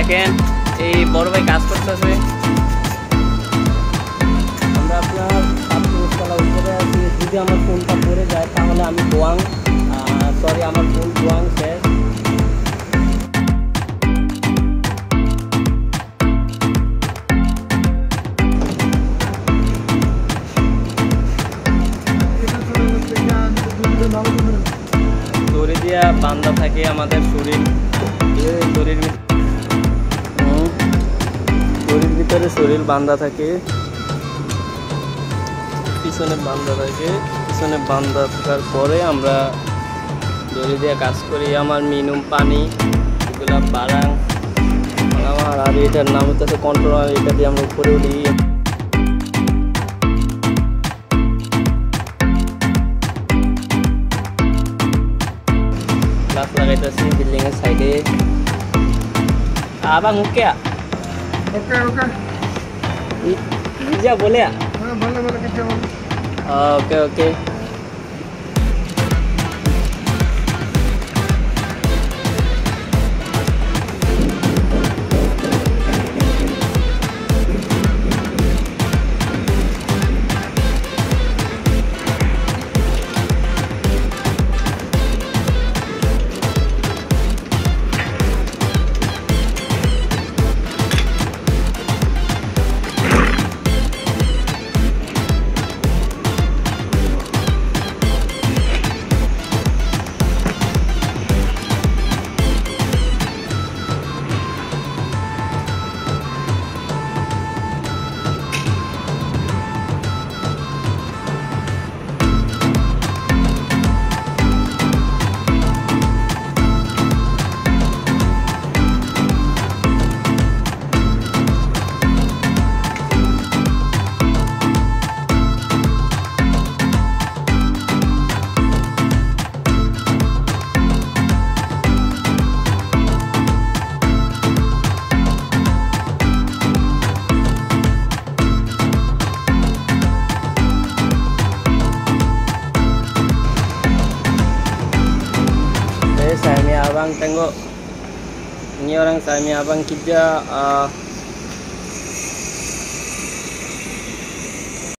দেখেন এই বড় ভাই কাজ করতেছে। আমরা আপনার 7 তলা উপরে আছি। যদি আমার ফোনটা পড়ে যায় তাহলে আমি গোয়াং, সরি আমার ফোন গোয়াং শেষ। দড়ি দিয়া বান্ধা থাকে আমাদের শরীর, দড়ির ভিতরে শরীর বান্ধা থাকে, পিছনে বান্ধা থাকে। পিছনে বান্ধা থাকার পরে আমরা দড়ি দিয়ে কাজ করি। আমার মিনুম পানি এগুলা বারাং আমার, আর এটার নাম হচ্ছে কন্ট্রোলার। এটা দিয়ে আমরা উপরে উঠি। গ্লাস লাগাইতেছি বিল্ডিং এর সাইডে। abang oke ya? Oke. Iya boleh ya? Boleh kerja. Oke. Saya abang tengok ini orang saya abang kerja